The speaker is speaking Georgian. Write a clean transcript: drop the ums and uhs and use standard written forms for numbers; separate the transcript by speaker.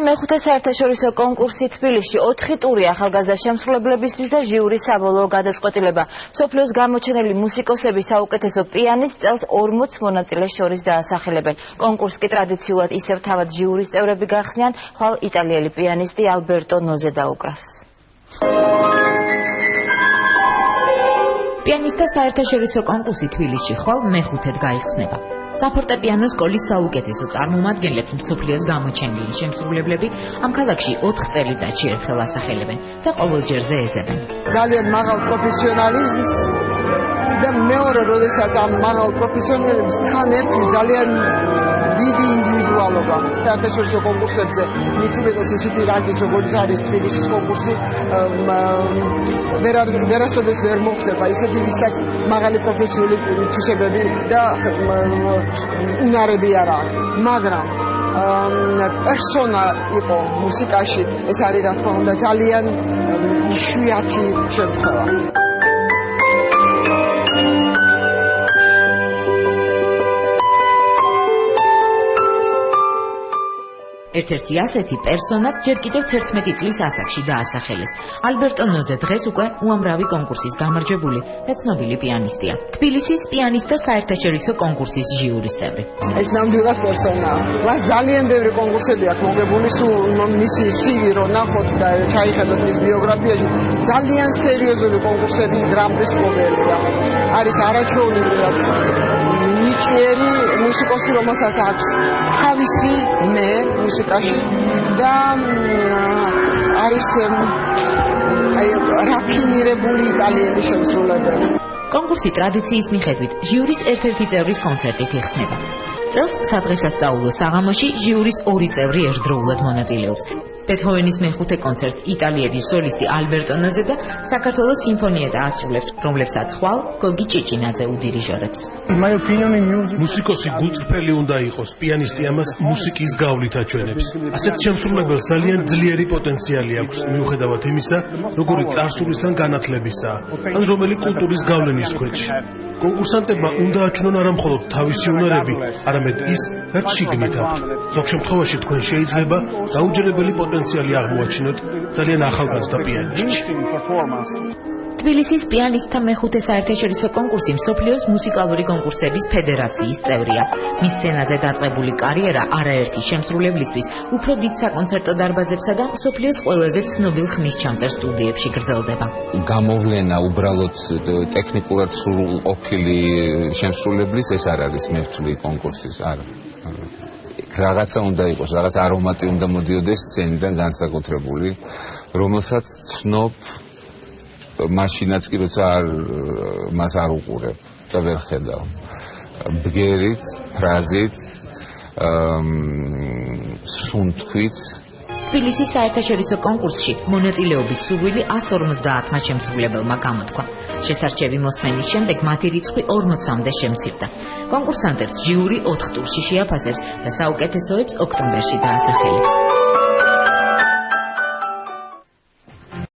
Speaker 1: მეხუთე საერთაშორისო კონკურსი თბილისში 4 ტური ახალგაზრდა შემსრულებლებისთვის და ჟიურის საბოლოო გადაწყვეტილება. მსოფლიოს გამოჩენილი მუსიკოსების საუკეთესო პიანისტს წელს 40 მონაწილეს შორის დაასახელებენ. კონკურსს კი ტრადიციულად ისევ თავად ჟიურის წევრები გახსნიან, ხვალ იტალიელი პიანისტი ალბერტო ნოზე დაუკრავს.
Speaker 2: პიანისტთა საერთაშორისო კონკურსი თბილისში ხვალ მეხუთედ გაიხსნება. საფორტეპიანო სკოლის საუკეთესო წარმომადგენლებს მსოფლიოს გამოჩენილი შემსრულებლები ამ ქალაქში 4 წელიწადში ერთხელ ასახელებენ და ყოველ ჯერზე ეძებენ.
Speaker 3: ძალიან მაღალ პროფესიონალიზმს და მეორე როდესაც ამ მაღალ პროფესიონალიზმს თან ერთის ძალიან დიდი ინდივიდუალობა. საერთაშორისო კონკურსებზე მithumetos ისეთი რანგის როგორც არის თბილისის კონკურსი ვერასოდეს ვერ მოხდება ისეთი ვისაც მაღალი პროფესიული თვისებები და უნარები არ აქვს, მაგრამ პერსონა იყო მუსიკაში, ეს არის რა თქმა უნდა ძალიან იშვიათი შემთხვევა.
Speaker 2: ერთ-ერთი ასეთი პერსონად ჯერ კიდევ 11 წლის ასაკში დაასახელეს. ალბერტო ნოზე დღეს უკვე უამრავი კონკურსის გამარჯვებული და ცნობილი პიანისტია. თბილისის პიანისტთა საერთაშორისო კონკურსის ჟიურის წევრი.
Speaker 3: ეს ნამდვილად პერსონაა. მას ძალიან ბევრი კონკურსები აქვს მოგებული, სულ მისი CV რო ნახოთ და ჩაიხედოთ მის ბიოგრაფიაში, ძალიან სერიოზული კონკურსების გრან-პრის მფლობელია. არის არაჩვეულებრივად ნიჭიერი მუსიკოსი, რომელსაც აქვს თავისი მე მუსიკაში და არის რაფინირებული იტალიელი შემსრულებელი.
Speaker 2: კონკურსი ტრადიციის მიხედვით ჟიურის ერთ-ერთი წევრის კონცერტით იხსნება. წელს სადღესასწაულო საღამოში ჟიურის 2 წევრი ერთდროულად მონაწილეობს. ბეთჰოვენის მეხუთე კონცერტს იტალიელი სოლისტი ალბერტო ნოზე და საქართველოს სიმფონიეტა ასრულებს, რომლებსაც ხვალ გოგი ჭიჭინაძე უდირიჟორებს.
Speaker 4: მუსიკოსი გულწრფელი უნდა იყოს, პიანისტი ამას მუსიკის გავლით აჩვენებს. ასეთ შემსრულებელს ძალიან ძლიერი პოტენციალი აქვს, მიუხედავად იმისა, როგორი წარსულის ან განათლებისაა, ან რომელი კულტურის გავლენის ქვეშ. კონკურსანტებმა უნდა აჩვენონ არა მხოლოდ თავისი უნარები, არამედ ის, რაც შიგნით აქვთ. ზოგ შემთხვევაში თქვენ შეიძლება დაუჯერებელი პოტენციალი აღმოაჩინოთ ძალიან ახალგაზრდა პიანისტში.
Speaker 2: თბილისის პიანისტთა მეხუთე საერთაშორისო კონკურსი მსოფლიოს მუსიკალური კონკურსების ფედერაციის წევრია. მის სცენაზე დაწყებული კარიერა არაერთი შემსრულებლისთვის უფრო დიდ საკონცერტო დარბაზებსა და მსოფლიოს ყველაზე ცნობილ ხმისჩამწერ სტუდიებში გრძელდება.
Speaker 5: გამოვლენა უბრალოდ ტექნიკურად სრულყოფილი შემსრულებლის ეს არ არის მევთვლი კონკურსის, არა. რაღაცა უნდა იყოს, რაღაც არომატი უნდა მოდიოდეს სცენიდან განსაკუთრებული, რომელსაც ცნობ მაშინაც კი როცა მას არ უყურებ და ვერ ხედავ. ბგერით, ფრაზით, სუნთქვით.
Speaker 2: თბილისის საერთაშორისო კონკურსში მონაწილეობის სურვილი 150-მა შემსრულებელმა გამოთქვა. შესარჩევი მოსმენის შემდეგ მათი რიცხვი 40-მდე შემცირდა. კონკურსანტებს ჟიური 4 ტურში შეაფასებს და საუკეთესოებს ოქტომბერში დაასახელებს.